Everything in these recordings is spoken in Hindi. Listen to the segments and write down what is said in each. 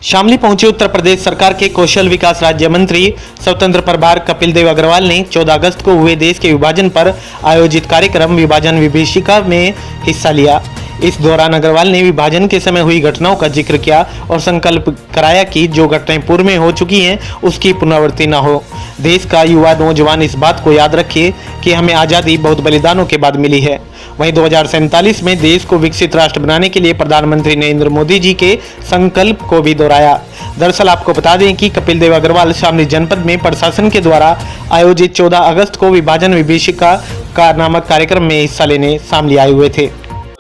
शामली पहुंचे उत्तर प्रदेश सरकार के कौशल विकास राज्य मंत्री स्वतंत्र प्रभार कपिल देव अग्रवाल ने 14 अगस्त को हुए देश के विभाजन पर आयोजित कार्यक्रम विभाजन विभीषिका में हिस्सा लिया। इस दौरान अग्रवाल ने विभाजन के समय हुई घटनाओं का जिक्र किया और संकल्प कराया कि जो घटनाएं पूर्व में हो चुकी हैं उसकी पुनरावृत्ति न हो। देश का युवा नौजवान इस बात को याद रखे कि हमें आज़ादी बहुत बलिदानों के बाद मिली है। वहीं 2047 में देश को विकसित राष्ट्र बनाने के लिए प्रधानमंत्री नरेंद्र मोदी जी के संकल्प को भी दोहराया। दरअसल आपको बता दें कि कपिल देव अग्रवाल शामली जनपद में प्रशासन के द्वारा आयोजित 14 अगस्त को विभाजन विभीषिका का नामक कार्यक्रम में हिस्सा लेने शामली आए हुए थे।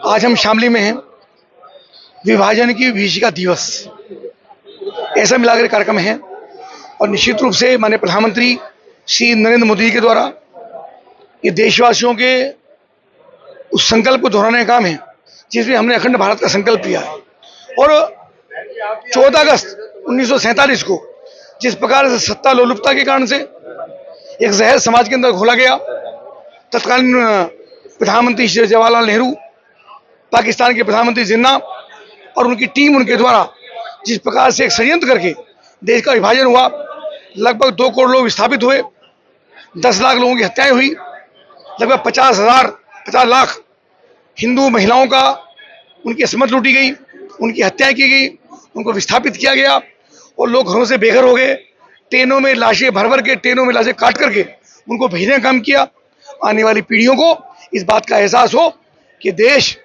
आज हम शामली में हैं, विभाजन की विभीषिका दिवस ऐसा मिलाकर कार्यक्रम है और निश्चित रूप से माननीय प्रधानमंत्री श्री नरेंद्र मोदी के द्वारा ये देशवासियों के उस संकल्प को दोहराने का काम है जिसमें हमने अखंड भारत का संकल्प लिया है। और 14 अगस्त 1947 को जिस प्रकार से सत्ता लोलुपता के कारण से एक जहर समाज के अंदर घोला गया, तत्कालीन प्रधानमंत्री श्री जवाहरलाल नेहरू, पाकिस्तान के प्रधानमंत्री जिन्ना और उनकी टीम उनके द्वारा जिस प्रकार से एक षड्यंत्र करके देश का विभाजन हुआ, लगभग 2 करोड़ लोग विस्थापित हुए, 10 लाख लोगों की हत्याएं हुई, लगभग 50 लाख हिंदू महिलाओं का उनकी असमत लूटी गई, उनकी हत्याएं की गई, उनको विस्थापित किया गया और लोग घरों से बेघर हो गए। ट्रेनों में लाशें भर के ट्रेनों में लाशें काट करके उनको भेजने का काम किया। आने वाली पीढ़ियों को इस बात का एहसास हो कि देश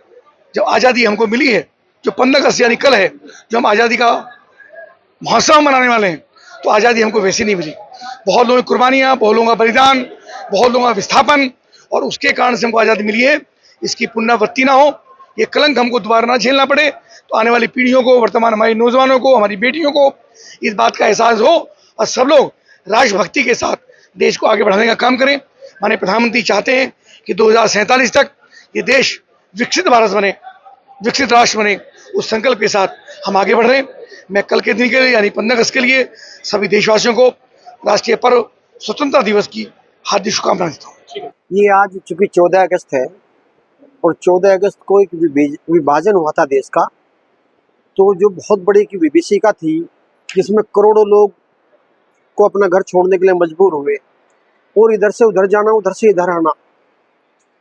जब आज़ादी हमको मिली है, जो 15 अगस्त यानी कल है, जो हम आज़ादी का महोत्सव मनाने वाले हैं, तो आज़ादी हमको वैसी नहीं मिली। बहुत लोगों की कुर्बानियाँ, बहुत लोगों का बलिदान, बहुत लोगों का विस्थापन, और उसके कारण से हमको आज़ादी मिली है। इसकी पुनरावृत्ति ना हो, ये कलंक हमको दोबारा ना झेलना पड़े, तो आने वाली पीढ़ियों को, वर्तमान हमारी नौजवानों को, हमारी बेटियों को इस बात का एहसास हो और सब लोग राष्ट्रभक्ति के साथ देश को आगे बढ़ाने का काम करें। माननीय प्रधानमंत्री चाहते हैं कि 2047 तक ये देश विकसित भारत बने, विकसित राष्ट्र बने। उस संकल्प के साथ हम आगे बढ़ रहे हैं। मैं कल के दिन के लिए यानी 15 अगस्त के लिए सभी देशवासियों को राष्ट्रीय पर्व स्वतंत्रता दिवस की हार्दिक शुभकामनाएं देता हूँ। ये आज चूंकि 14 अगस्त है और 14 अगस्त को एक विभाजन हुआ था देश का, तो जो बहुत बड़ी की विभीषिका थी जिसमें करोड़ों लोग को अपना घर छोड़ने के लिए मजबूर हुए और इधर से उधर जाना, उधर से इधर आना,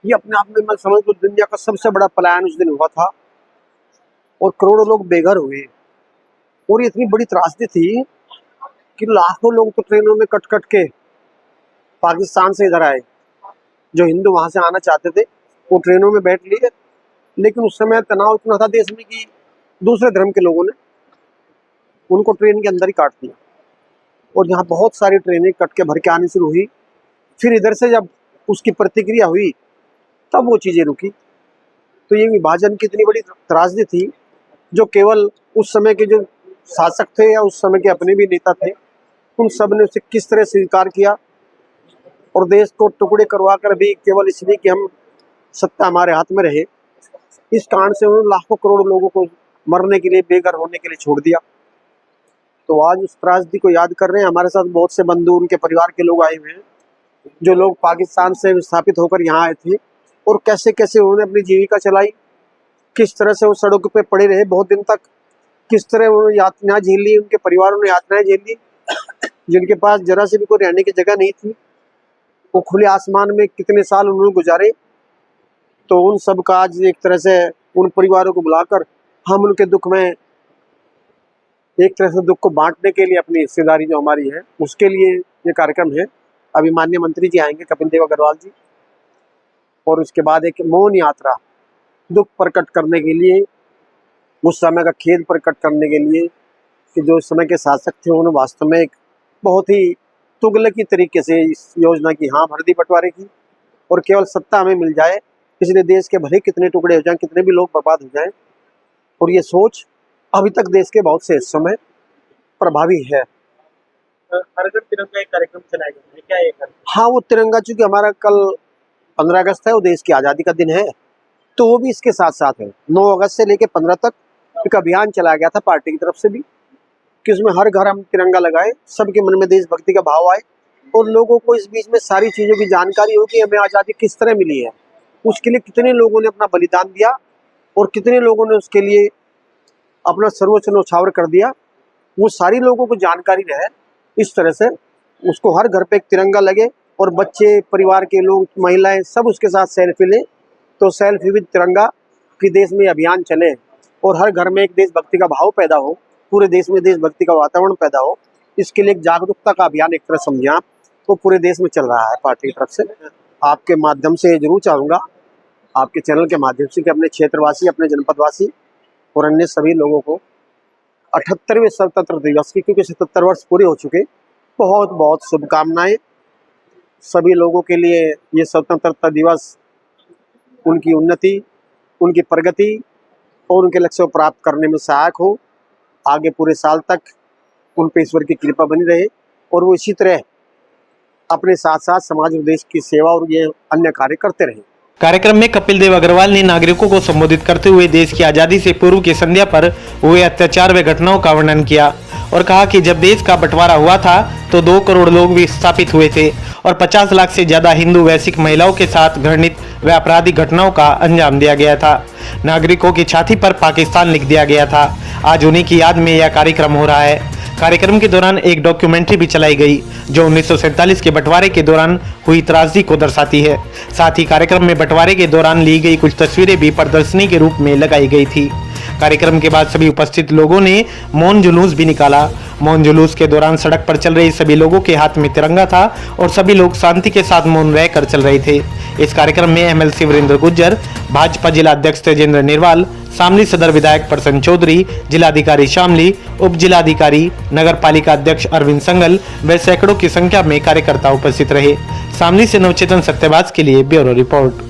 ये अपने आप में मैं समझ लो दुनिया का सबसे बड़ा पलायन उस दिन हुआ था और करोड़ों लोग बेघर हुए। और ये इतनी बड़ी त्रासदी थी कि लाखों लोग तो ट्रेनों में कट कट के पाकिस्तान से इधर आए। जो हिंदू वहां से आना चाहते थे वो ट्रेनों में बैठ लिए, लेकिन उस समय तनाव इतना था देश में कि दूसरे धर्म के लोगों ने उनको ट्रेन के अंदर ही काट दिया और यहाँ बहुत सारी ट्रेनें कट के भर के आनी शुरू हुई। फिर इधर से जब उसकी प्रतिक्रिया हुई तब वो चीज़ें रुकी। तो ये विभाजन की इतनी बड़ी त्रासदी थी जो केवल उस समय के जो शासक थे या उस समय के अपने भी नेता थे, उन सब ने उसे किस तरह स्वीकार किया और देश को टुकड़े करवा कर भी केवल इसलिए कि हम सत्ता हमारे हाथ में रहे, इस कारण से उन्होंने लाखों करोड़ लोगों को मरने के लिए, बेघर होने के लिए छोड़ दिया। तो आज उस त्रासदी को याद कर रहे हैं। हमारे साथ बहुत से बंधु, उनके परिवार के लोग आए हुए हैं जो लोग पाकिस्तान से विस्थापित होकर यहाँ आए थे और कैसे कैसे उन्होंने अपनी जीविका चलाई, किस तरह से वो सड़कों पे पड़े रहे बहुत दिन तक, किस तरह उन्होंने यातनाएं झेल ली, उनके परिवारों ने यातनाएं झेल ली, जिनके पास जरा से भी कोई रहने की जगह नहीं थी, वो खुले आसमान में कितने साल उन्होंने गुजारे। तो उन सब का आज एक तरह से उन परिवारों को बुलाकर हम उनके दुख में एक तरह से दुख को बांटने के लिए अपनी हिस्सेदारी जो हमारी है उसके लिए ये कार्यक्रम है। अभी माननीय मंत्री जी आएंगे, कपिल देव अग्रवाल जी, और उसके बाद एक मौन यात्रा दुख प्रकट करने के लिए, उस समय का खेद प्रकट करने के लिए कि जो उस समय के शासक थे उन्होंने वास्तव में एक बहुत ही तुगलकी तरीके से इस योजना की भर्ती बंटवारे की और केवल सत्ता हमें मिल जाए, इसलिए देश के भले कितने टुकड़े हो जाएं, कितने भी लोग बर्बाद हो जाएं। और ये सोच अभी तक देश के बहुत से हिस्सों में प्रभावी है। हर घर तिरंगा एक कार्यक्रम चलाया गया है, क्या ये हाँ, वो तिरंगा चूंकि हमारा कल 15 अगस्त है, वो देश की आज़ादी का दिन है, तो वो भी इसके साथ साथ है। 9 अगस्त से लेकर 15 तक एक अभियान चलाया गया था पार्टी की तरफ से भी कि उसमें हर घर हम तिरंगा लगाए, सबके मन में देशभक्ति का भाव आए और लोगों को इस बीच में सारी चीज़ों की जानकारी हो कि हमें आज़ादी किस तरह मिली है, उसके लिए कितने लोगों ने अपना बलिदान दिया और कितने लोगों ने उसके लिए अपना सर्वोच्च न्यौछावर कर दिया। वो सारी लोगों को जानकारी रहे, इस तरह से उसको हर घर पे एक तिरंगा लगे और बच्चे, परिवार के लोग, महिलाएं सब उसके साथ सेल्फी लें। तो सेल्फी विद तिरंगा कि देश में अभियान चले और हर घर में एक देशभक्ति का भाव पैदा हो, पूरे देश में देशभक्ति का वातावरण पैदा हो। इसके लिए एक जागरूकता का अभियान एक तरह समझे आप, तो पूरे देश में चल रहा है पार्टी की तरफ से। आपके माध्यम से जरूर चाहूँगा, आपके चैनल के माध्यम से, कि अपने क्षेत्रवासी, अपने जनपदवासी और अन्य सभी लोगों को 78वें स्वतंत्रता दिवस की, क्योंकि 77 वर्ष पूरे हो चुके, बहुत बहुत शुभकामनाएं। सभी लोगों के लिए ये स्वतंत्रता दिवस उनकी उन्नति, उनकी प्रगति और उनके लक्ष्य को प्राप्त करने में सहायक हो। आगे पूरे साल तक उन पर ईश्वर की कृपा बनी रहे और वो इसी तरह अपने साथ साथ समाज और देश की सेवा और ये अन्य कार्य करते रहे। कार्यक्रम में कपिल देव अग्रवाल ने नागरिकों को संबोधित करते हुए देश की आजादी से पूर्व की संध्या पर हुए अत्याचार व घटनाओं का वर्णन किया और कहा कि जब देश का बंटवारा हुआ था तो 2 करोड़ लोग विस्थापित हुए थे और 50 लाख से ज्यादा हिंदू वैश्विक महिलाओं के साथ घृणित व आपराधिक घटनाओं का अंजाम दिया गया था। नागरिकों की छाती पर पाकिस्तान लिख दिया गया था। आज उन्हीं की याद में यह कार्यक्रम हो रहा है। कार्यक्रम के दौरान एक डॉक्यूमेंट्री भी चलाई गई जो 1947 के बंटवारे के दौरान हुई त्रासदी को दर्शाती है। साथ ही कार्यक्रम में बंटवारे के दौरान ली गई कुछ तस्वीरें भी प्रदर्शनी के रूप में लगाई गई थी। कार्यक्रम के बाद सभी उपस्थित लोगों ने मौन जुलूस भी निकाला। मौन जुलूस के दौरान सड़क पर चल रहे सभी लोगों के हाथ में तिरंगा था और सभी लोग शांति के साथ मौन रहकर चल रहे थे। इस कार्यक्रम में MLC वीरेंद्र गुज्जर, भाजपा जिला अध्यक्ष तेजेंद्र निर्वाल, शामली सदर विधायक प्रसन्न चौधरी, जिलाधिकारी शामली, उप जिलाधिकारी, नगर पालिका अध्यक्ष अरविंद संगल व सैकड़ों की संख्या में कार्यकर्ता उपस्थित रहे। शामली से नवचेतन सत्यवास के लिए ब्यूरो रिपोर्ट।